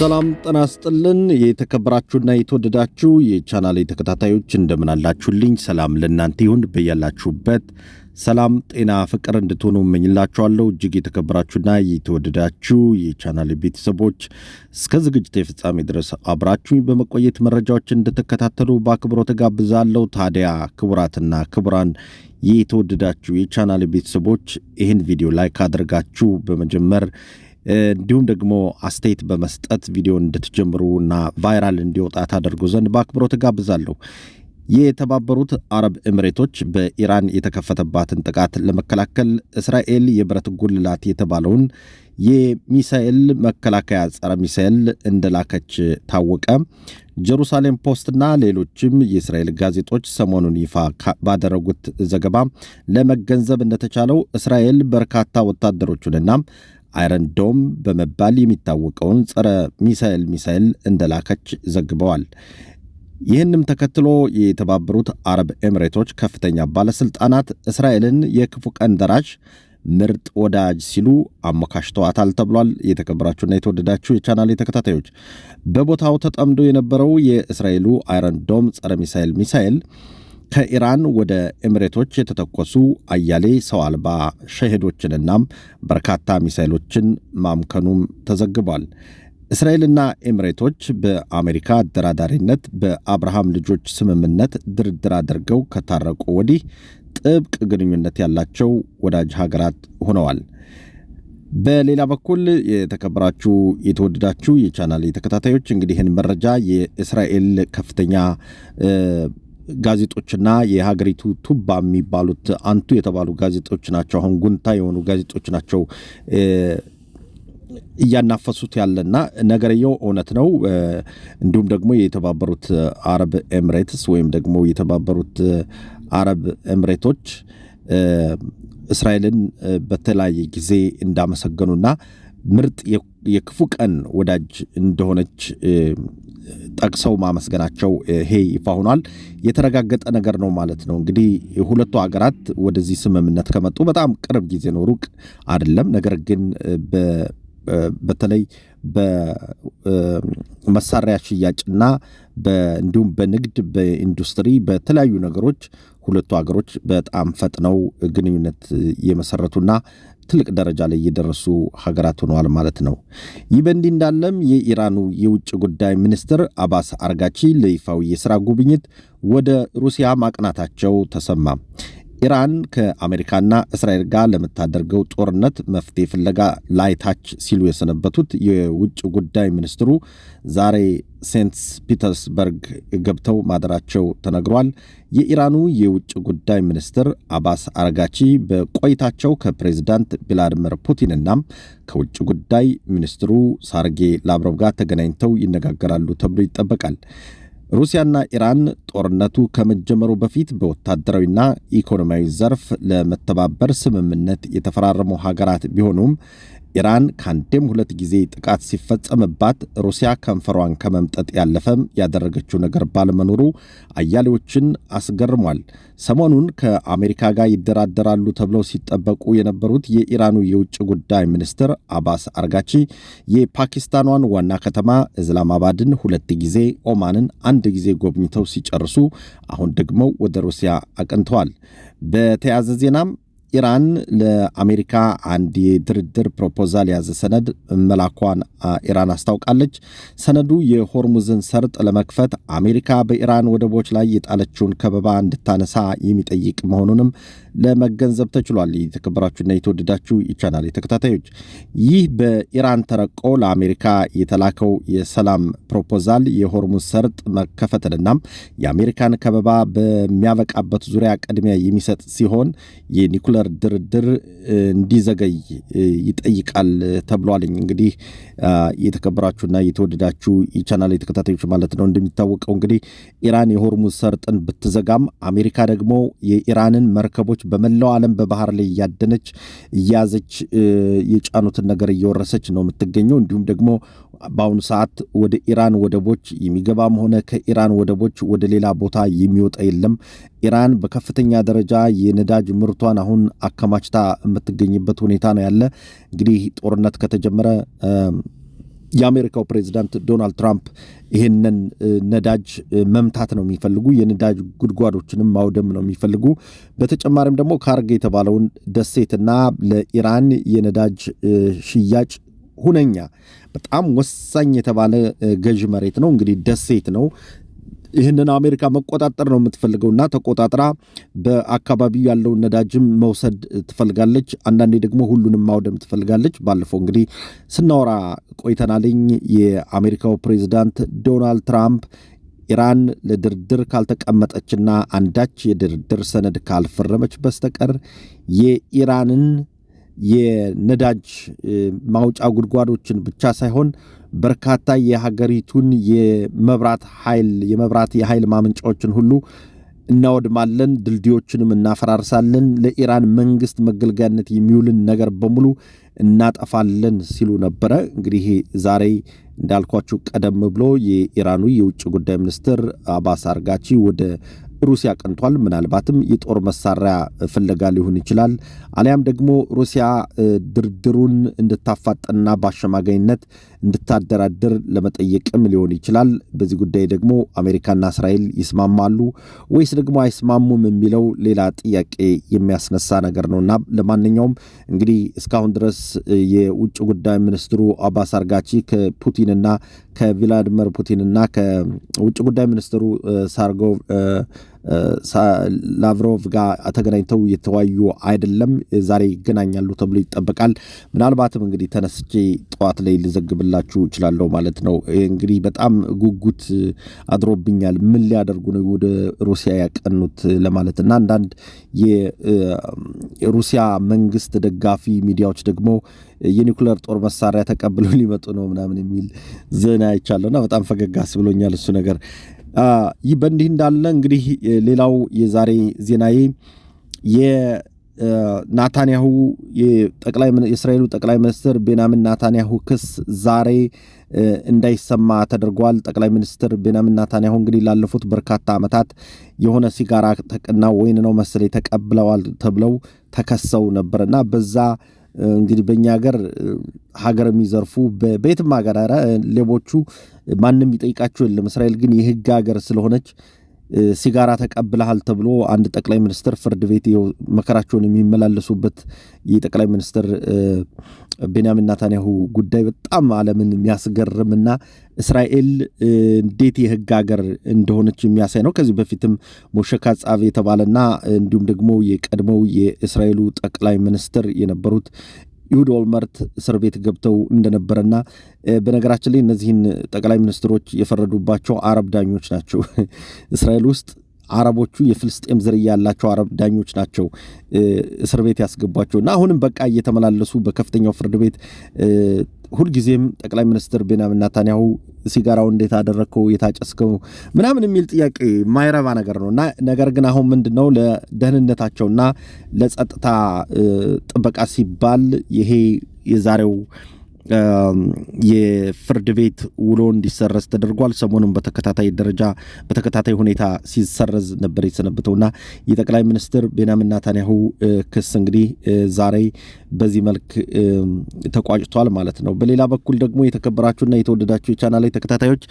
ሰላም ጤና ይስጥልን የተከበራችሁና የተወደዳችሁ የቻናሌ ተከታታዮች እንደምን አላችሁልኝ? ሰላም ለእናንተ ይሁን በያላችሁበት ሰላም ጤና ፍቅር እንድትሆኑ እመኝላችኋለሁ። እጅግ የተከበራችሁና የተወደዳችሁ የቻናሌ ቤተሰቦች እስከ ዝግጅቴ ፍጻሜ ድረስ አብራችሁኝ በመቆየት መረጃዎችን እንድትከታተሉ በአክብሮት ጋብዛለሁ። ታዲያ ክቡራትና ክቡራን የተወደዳችሁ የቻናሌ ቤተሰቦች ይህን ቪዲዮ ላይክ አድርጋችሁ በመጀመር እንዲሁም ደግሞ አስተያየት በመስጠት ቪዲዮ እንድትጀምሩና ቫይራል እንዲወጣ ታደርጉ ዘንድ በአክብሮት ጋብዛለሁ። የተባበሩት አረብ ኤሚሬቶች በኢራን የተከፈተባትን ጥቃት ለመከላከል እስራኤል የብረት ጉልላት የተባለውን የሚሳኤል መከላከያ ጸረ ሚሳኤል እንደላከች ታወቀ። ጀሩሳሌም ፖስትና ሌሎችም የእስራኤል ጋዜጦች ሰሞኑን ይፋ ባደረጉት ዘገባ ለመገንዘብ እንደተቻለው እስራኤል በርካታ ወታደሮቹንና አይረን ዶም በመባል የሚታወቀውን ጸረ ሚሳኤል እንደላከች ዘግበዋል። ይህንም ተከትሎ የተባበሩት አረብ ኤሚሬቶች ከፍተኛ ባለስልጣናት እስራኤልን የክፉ ቀን ደራሽ ምርጥ ወዳጅ ሲሉ አሞካሽተዋታል ተብሏል። የተከበራችሁና የተወደዳችሁ የቻናሌ ተከታታዮች በቦታው ተጠምዶ የነበረው የእስራኤሉ አይረን ዶም ጸረ ሚሳኤል ከኢራን ወደ ኤሚሬቶች የተተኮሱ አያሌ ሰው አልባ ሸሄዶችንና በርካታ ሚሳኤሎችን ማምከኑም ተዘግቧል። እስራኤልና ኤሚሬቶች በአሜሪካ አደራዳሪነት በአብርሃም ልጆች ስምምነት ድርድር አድርገው ከታረቁ ወዲህ ጥብቅ ግንኙነት ያላቸው ወዳጅ ሀገራት ሆነዋል። በሌላ በኩል የተከበራችሁ የተወደዳችሁ የቻናሌ ተከታታዮች እንግዲህ ይህን መረጃ የእስራኤል ከፍተኛ ጋዜጦችና የሀገሪቱ ቱባ የሚባሉት አንቱ የተባሉ ጋዜጦች ናቸው። አሁን ጉንታ የሆኑ ጋዜጦች ናቸው እያናፈሱት ያለና ነገርየው እውነት ነው። እንዲሁም ደግሞ የተባበሩት አረብ ኤሚሬትስ ወይም ደግሞ የተባበሩት አረብ ኤሚሬቶች እስራኤልን በተለያየ ጊዜ እንዳመሰገኑና ምርጥ የክፉ ቀን ወዳጅ እንደሆነች ጠቅሰው ማመስገናቸው ይሄ ይፋ ሆኗል። የተረጋገጠ ነገር ነው ማለት ነው። እንግዲህ ሁለቱ ሀገራት ወደዚህ ስምምነት ከመጡ በጣም ቅርብ ጊዜ ነው፣ ሩቅ አይደለም። ነገር ግን በተለይ በመሳሪያ ሽያጭና እንዲሁም በንግድ በኢንዱስትሪ በተለያዩ ነገሮች ሁለቱ ሀገሮች በጣም ፈጥነው ግንኙነት የመሰረቱና ትልቅ ደረጃ ላይ የደረሱ ሀገራት ሆነዋል ማለት ነው። ይህ በእንዲህ እንዳለም የኢራኑ የውጭ ጉዳይ ሚኒስትር አባስ አርጋቺ ለይፋዊ የሥራ ጉብኝት ወደ ሩሲያ ማቅናታቸው ተሰማ። ኢራን ከአሜሪካና እስራኤል ጋር ለምታደርገው ጦርነት መፍትሄ ፍለጋ ላይታች ሲሉ የሰነበቱት የውጭ ጉዳይ ሚኒስትሩ ዛሬ ሴንት ፒተርስበርግ ገብተው ማደራቸው ተነግሯል። የኢራኑ የውጭ ጉዳይ ሚኒስትር አባስ አርጋቺ በቆይታቸው ከፕሬዝዳንት ቭላዲሚር ፑቲንና ከውጭ ጉዳይ ሚኒስትሩ ሰርጌ ላቭሮቭ ጋር ተገናኝተው ይነጋገራሉ ተብሎ ይጠበቃል። ሩሲያና ኢራን ጦርነቱ ከመጀመሩ በፊት በወታደራዊና ኢኮኖሚያዊ ዘርፍ ለመተባበር ስምምነት የተፈራረሙ ሀገራት ቢሆኑም ኢራን ከአንዴም ሁለት ጊዜ ጥቃት ሲፈጸምባት ሩሲያ ከንፈሯን ከመምጠጥ ያለፈም ያደረገችው ነገር ባለመኖሩ አያሌዎችን አስገርሟል። ሰሞኑን ከአሜሪካ ጋር ይደራደራሉ ተብለው ሲጠበቁ የነበሩት የኢራኑ የውጭ ጉዳይ ሚኒስትር አባስ አርጋቺ የፓኪስታኗን ዋና ከተማ እስላማባድን ሁለት ጊዜ፣ ኦማንን አንድ ጊዜ ጎብኝተው ሲጨርሱ አሁን ደግሞ ወደ ሩሲያ አቅንተዋል። በተያያዘ ዜናም ኢራን ለአሜሪካ አንድ የድርድር ፕሮፖዛል ያዘ ሰነድ መላኳን ኢራን አስታውቃለች። ሰነዱ የሆርሙዝን ሰርጥ ለመክፈት አሜሪካ በኢራን ወደቦች ላይ የጣለችውን ከበባ እንድታነሳ የሚጠይቅ መሆኑንም ለመገንዘብ ተችሏል። የተከበራችሁና የተወደዳችሁ የቻናሌ ተከታታዮች ይህ በኢራን ተረቆ ለአሜሪካ የተላከው የሰላም ፕሮፖዛል የሆርሙዝ ሰርጥ መከፈትንና የአሜሪካን ከበባ በሚያበቃበት ዙሪያ ቅድሚያ የሚሰጥ ሲሆን የኒኩለር ድርድር እንዲዘገይ ይጠይቃል ተብሏል። እንግዲህ የተከበራችሁና የተወደዳችሁ የቻናሌ ተከታታዮች ማለት ነው። እንደሚታወቀው እንግዲህ ኢራን የሆርሙዝ ሰርጥን ብትዘጋም አሜሪካ ደግሞ የኢራንን መርከቦች በመላው ዓለም በባህር ላይ ያደነች እያዘች የጫኑትን ነገር እየወረሰች ነው የምትገኘው። እንዲሁም ደግሞ በአሁኑ ሰዓት ወደ ኢራን ወደቦች የሚገባም ሆነ ከኢራን ወደቦች ወደ ሌላ ቦታ የሚወጣ የለም። ኢራን በከፍተኛ ደረጃ የነዳጅ ምርቷን አሁን አከማችታ የምትገኝበት ሁኔታ ነው ያለ። እንግዲህ ጦርነት ከተጀመረ የአሜሪካው ፕሬዚዳንት ዶናልድ ትራምፕ ይህንን ነዳጅ መምታት ነው የሚፈልጉ፣ የነዳጅ ጉድጓዶችንም ማውደም ነው የሚፈልጉ። በተጨማሪም ደግሞ ካርግ የተባለውን ደሴትና ለኢራን የነዳጅ ሽያጭ ሁነኛ በጣም ወሳኝ የተባለ ገዥ መሬት ነው። እንግዲህ ደሴት ነው። ይህንን አሜሪካ መቆጣጠር ነው የምትፈልገውና ተቆጣጥራ በአካባቢው ያለውን ነዳጅም መውሰድ ትፈልጋለች። አንዳንዴ ደግሞ ሁሉንም ማውደም ትፈልጋለች። ባለፈው እንግዲህ ስናወራ ቆይተናልኝ። የአሜሪካው ፕሬዚዳንት ዶናልድ ትራምፕ ኢራን ለድርድር ካልተቀመጠችና አንዳች የድርድር ሰነድ ካልፈረመች በስተቀር የኢራንን የነዳጅ ማውጫ ጉድጓዶችን ብቻ ሳይሆን በርካታ የሀገሪቱን የመብራት የኃይል ማመንጫዎችን ሁሉ እናወድማለን፣ ድልድዮችንም እናፈራርሳለን፣ ለኢራን መንግስት መገልገያነት የሚውልን ነገር በሙሉ እናጠፋለን ሲሉ ነበረ። እንግዲህ ዛሬ እንዳልኳችሁ ቀደም ብሎ የኢራኑ የውጭ ጉዳይ ሚኒስትር አባስ አርጋቺ ወደ ሩሲያ ቀንቷል። ምናልባትም የጦር መሳሪያ ፍለጋ ሊሆን ይችላል፣ አሊያም ደግሞ ሩሲያ ድርድሩን እንድታፋጠንና በአሸማጋይነት እንድታደራድር ለመጠየቅም ሊሆን ይችላል። በዚህ ጉዳይ ደግሞ አሜሪካና እስራኤል ይስማማሉ ወይስ ደግሞ አይስማሙም የሚለው ሌላ ጥያቄ የሚያስነሳ ነገር ነውና ለማንኛውም እንግዲህ እስካሁን ድረስ የውጭ ጉዳይ ሚኒስትሩ አባስ አርጋቺ ከፑቲንና ከቪላዲሚር ፑቲንና ከውጭ ጉዳይ ሚኒስትሩ ላቭሮቭ ጋር ተገናኝተው የተወያዩ አይደለም። ዛሬ ይገናኛሉ ተብሎ ይጠበቃል። ምናልባትም እንግዲህ ተነስቼ ጠዋት ላይ ልዘግብላችሁ እችላለሁ ማለት ነው። እንግዲህ በጣም ጉጉት አድሮብኛል። ምን ሊያደርጉ ነው ወደ ሩሲያ ያቀኑት ለማለትና አንዳንድ የሩሲያ መንግስት ደጋፊ ሚዲያዎች ደግሞ የኒኩለር ጦር መሳሪያ ተቀብለው ሊመጡ ነው ምናምን የሚል ዜና አይቻለሁና በጣም ፈገጋስ ብሎኛል እሱ ነገር። ይህ በእንዲህ እንዳለ እንግዲህ ሌላው የዛሬ ዜናዬ የናታንያሁ የእስራኤሉ ጠቅላይ ሚኒስትር ቤንያሚን ናታንያሁ ክስ ዛሬ እንዳይሰማ ተደርጓል። ጠቅላይ ሚኒስትር ቤንያሚን ናታንያሁ እንግዲህ ላለፉት በርካታ ዓመታት የሆነ ሲጋራ ተቀና ወይን ነው መሰለኝ ተቀብለዋል ተብለው ተከሰው ነበርና በዛ እንግዲህ በእኛ ሀገር የሚዘርፉ በቤትም ሀገር ሌቦቹ ማንም ይጠይቃቸው የለም። እስራኤል ግን የህግ ሀገር ስለሆነች ሲጋራ ተቀብለሃል ተብሎ አንድ ጠቅላይ ሚኒስትር ፍርድ ቤት መከራቸውን የሚመላለሱበት የጠቅላይ ሚኒስትር ቤንያሚን ናታንያሁ ጉዳይ በጣም ዓለምን የሚያስገርምና እስራኤል እንዴት የህግ ሀገር እንደሆነች የሚያሳይ ነው። ከዚህ በፊትም ሞሼ ካትሳቭ የተባለና እንዲሁም ደግሞ የቀድሞው የእስራኤሉ ጠቅላይ ሚኒስትር የነበሩት ኢሁድ ኦልመርት እስር ቤት ገብተው እንደነበረና በነገራችን ላይ እነዚህን ጠቅላይ ሚኒስትሮች የፈረዱባቸው አረብ ዳኞች ናቸው። እስራኤል ውስጥ አረቦቹ የፍልስጤም ዝርያ ያላቸው አረብ ዳኞች ናቸው እስር ቤት ያስገቧቸውና አሁንም በቃ እየተመላለሱ በከፍተኛው ፍርድ ቤት ሁልጊዜም ጠቅላይ ሚኒስትር ቤንያሚን ናታንያሁ ሲጋራው እንዴት አደረከው የታጨስከው ምናምን የሚል ጥያቄ ማይረባ ነገር ነውና ነገር ግን አሁን ምንድነው ለደህንነታቸውና ለጸጥታ ጥበቃ ሲባል ይሄ የዛሬው የፍርድ ቤት ውሎ እንዲሰረዝ ተደርጓል። ሰሞኑን በተከታታይ ሁኔታ ሲሰረዝ ነበር የተሰነበተውና የጠቅላይ ሚኒስትር ቤንያሚን ናታንያሁ ክስ እንግዲህ ዛሬ በዚህ መልክ ተቋጭቷል ማለት ነው። በሌላ በኩል ደግሞ የተከበራችሁና የተወደዳችሁ የቻናሌ ተከታታዮች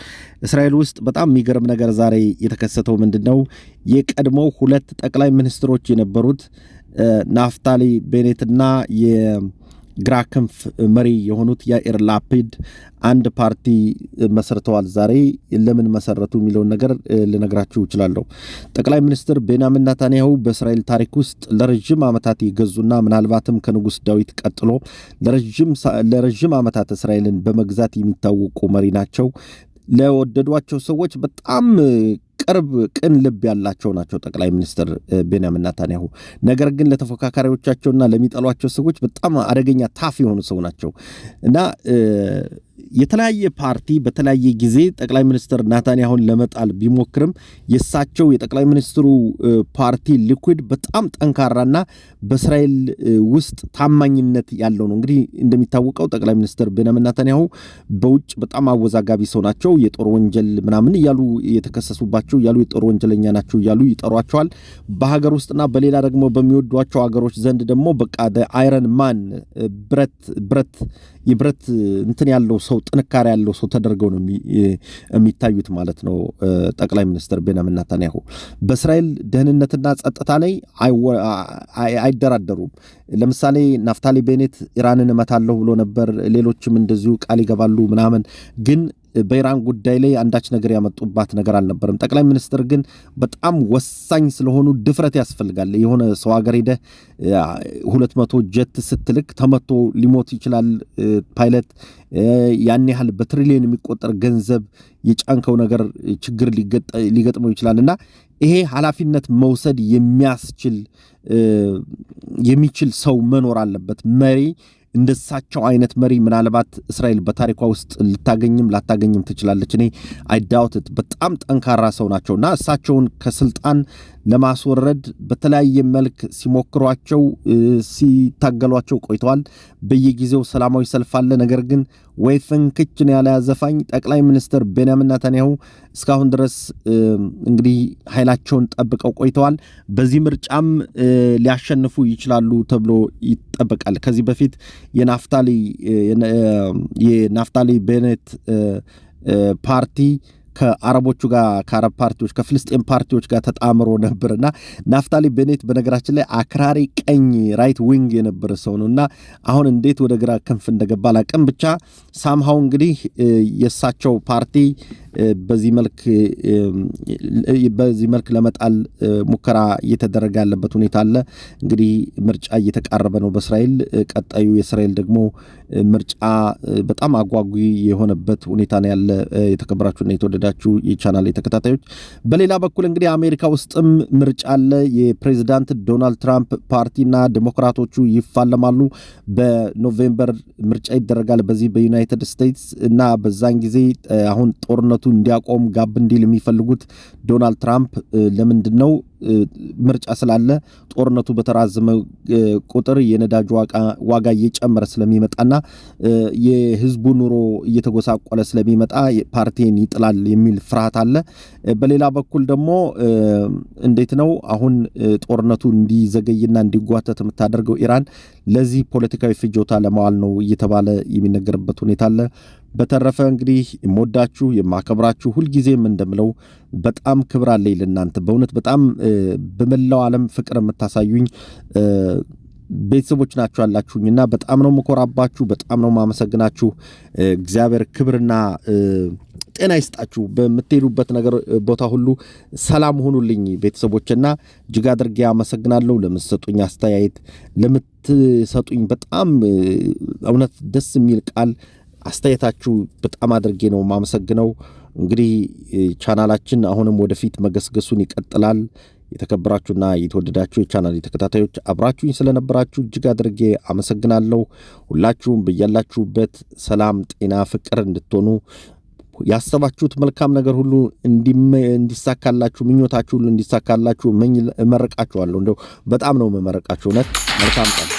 እስራኤል ውስጥ በጣም የሚገርም ነገር ዛሬ የተከሰተው ምንድነው? የቀድሞው ሁለት ጠቅላይ ሚኒስትሮች የነበሩት ናፍታሊ ቤኔትና ግራ ክንፍ መሪ የሆኑት ያኢር ላፒድ አንድ ፓርቲ መስርተዋል። ዛሬ ለምን መሰረቱ የሚለውን ነገር ልነግራችሁ እችላለሁ። ጠቅላይ ሚኒስትር ቤንያሚን ናታንያሁ በእስራኤል ታሪክ ውስጥ ለረጅም ዓመታት የገዙና ምናልባትም ከንጉስ ዳዊት ቀጥሎ ለረጅም ዓመታት እስራኤልን በመግዛት የሚታወቁ መሪ ናቸው። ለወደዷቸው ሰዎች በጣም ቅርብ ቅን ልብ ያላቸው ናቸው ጠቅላይ ሚኒስትር ቤንያሚን ናታንያሁ። ነገር ግን ለተፎካካሪዎቻቸውና ለሚጠሏቸው ሰዎች በጣም አደገኛ ታፍ የሆኑ ሰው ናቸው እና የተለያየ ፓርቲ በተለያየ ጊዜ ጠቅላይ ሚኒስትር ናታንያሁን ለመጣል ቢሞክርም የሳቸው የጠቅላይ ሚኒስትሩ ፓርቲ ሊኩድ በጣም ጠንካራና በእስራኤል ውስጥ ታማኝነት ያለው ነው። እንግዲህ እንደሚታወቀው ጠቅላይ ሚኒስትር ቤንያሚን ናታንያሁ በውጭ በጣም አወዛጋቢ ሰው ናቸው። የጦር ወንጀል ምናምን እያሉ የተከሰሱባቸው እያሉ የጦር ወንጀለኛ ናቸው እያሉ ይጠሯቸዋል። በሀገር ውስጥና በሌላ ደግሞ በሚወዷቸው ሀገሮች ዘንድ ደግሞ በቃ አይረን ማን የብረት እንትን ያለው ሰው ጥንካሬ ያለው ሰው ተደርገው ነው የሚታዩት ማለት ነው። ጠቅላይ ሚኒስትር ቤንያሚን ኔታንያሁ በእስራኤል ደህንነትና ጸጥታ ላይ አይደራደሩም። ለምሳሌ ናፍታሊ ቤኔት ኢራንን እመታለሁ ብሎ ነበር። ሌሎችም እንደዚሁ ቃል ይገባሉ ምናምን ግን በኢራን ጉዳይ ላይ አንዳች ነገር ያመጡባት ነገር አልነበረም። ጠቅላይ ሚኒስትር ግን በጣም ወሳኝ ስለሆኑ ድፍረት ያስፈልጋል። የሆነ ሰው ሀገር ሄደህ 200 ጀት ስትልክ ተመቶ ሊሞት ይችላል ፓይለት። ያን ያህል በትሪሊየን የሚቆጠር ገንዘብ የጫንከው ነገር ችግር ሊገጥመው ይችላልና ይሄ ኃላፊነት መውሰድ የሚችል ሰው መኖር አለበት። መሪ እንደሳቸው አይነት መሪ ምናልባት እስራኤል በታሪኳ ውስጥ ላታገኝም ትችላለች። እኔ አይዳውት በጣም ጠንካራ ሰው ናቸውና እሳቸውን ከስልጣን ለማስወረድ በተለያየ መልክ ሲሞክሯቸው ሲታገሏቸው ቆይተዋል። በየጊዜው ሰላማዊ ሰልፍ አለ። ነገር ግን ወይ ፍንክችን ያለ ያዘፋኝ ጠቅላይ ሚኒስትር ቤንያሚን ኔታንያሁ እስካሁን ድረስ እንግዲህ ኃይላቸውን ጠብቀው ቆይተዋል። በዚህ ምርጫም ሊያሸንፉ ይችላሉ ተብሎ ይጠበቃል። ከዚህ በፊት የናፍታሊ ቤኔት ፓርቲ ከአረብ ፓርቲዎች ከፍልስጤም ፓርቲዎች ጋር ተጣምሮ ነበርና ናፍታሊ ቤኔት በነገራችን ላይ አክራሪ ቀኝ ራይት ዊንግ የነበረ ሰው ነውና አሁን እንዴት ወደ ግራ ክንፍ እንደገባ አላውቅም። ብቻ ሳምሃው እንግዲህ የሳቸው ፓርቲ በዚህ መልክ ለመጣል ሙከራ እየተደረገ ያለበት ሁኔታ አለ። እንግዲህ ምርጫ እየተቃረበ ነው በእስራኤል። ቀጣዩ የእስራኤል ደግሞ ምርጫ በጣም አጓጊ የሆነበት ሁኔታ ነው ያለ። የተከበራችሁና የተወደዳችሁ የቻናል ተከታታዮች፣ በሌላ በኩል እንግዲህ አሜሪካ ውስጥም ምርጫ አለ። የፕሬዝዳንት ዶናልድ ትራምፕ ፓርቲና ዲሞክራቶቹ ይፋለማሉ። በኖቬምበር ምርጫ ይደረጋል በዚህ በዩናይትድ ስቴትስ እና በዛን ጊዜ አሁን ጦርነቱ እንዲያቆም ጋብ እንዲል የሚፈልጉት ዶናልድ ትራምፕ ለምንድነው ምርጫ ስላለ ጦርነቱ በተራዘመ ቁጥር የነዳጅ ዋጋ እየጨመረ ስለሚመጣና የህዝቡ ኑሮ እየተጎሳቆለ ስለሚመጣ ፓርቲን ይጥላል የሚል ፍርሃት አለ። በሌላ በኩል ደግሞ እንዴት ነው አሁን ጦርነቱ እንዲዘገይና እንዲጓተት የምታደርገው ኢራን ለዚህ ፖለቲካዊ ፍጆታ ለማዋል ነው እየተባለ የሚነገርበት ሁኔታ አለ። በተረፈ እንግዲህ የምወዳችሁ የማከብራችሁ ሁልጊዜም እንደምለው በጣም ክብር አለኝ ለእናንተ። በእውነት በጣም በመላው ዓለም ፍቅር የምታሳዩኝ ቤተሰቦች ናችሁ ያላችሁኝና በጣም ነው መኮራባችሁ፣ በጣም ነው ማመሰግናችሁ። እግዚአብሔር ክብርና ጤና ይስጣችሁ። በምትሄዱበት ነገር ቦታ ሁሉ ሰላም ሆኑልኝ ቤተሰቦችና እጅግ አድርጌ አመሰግናለሁ። ለምትሰጡኝ አስተያየት፣ ለምትሰጡኝ በጣም እውነት ደስ የሚል ቃል አስተያየታችሁ በጣም አድርጌ ነው ማመሰግነው። እንግዲህ ቻናላችን አሁንም ወደፊት መገስገሱን ይቀጥላል። የተከበራችሁና የተወደዳችሁ የቻናል ተከታታዮች አብራችሁኝ ስለነበራችሁ እጅግ አድርጌ አመሰግናለሁ። ሁላችሁም በያላችሁበት ሰላም፣ ጤና፣ ፍቅር እንድትሆኑ ያሰባችሁት መልካም ነገር ሁሉ እንዲሳካላችሁ ምኞታችሁ ሁሉ እንዲሳካላችሁ እመርቃችኋለሁ። እንደው በጣም ነው መመረቃችሁ። እውነት መልካም ቀን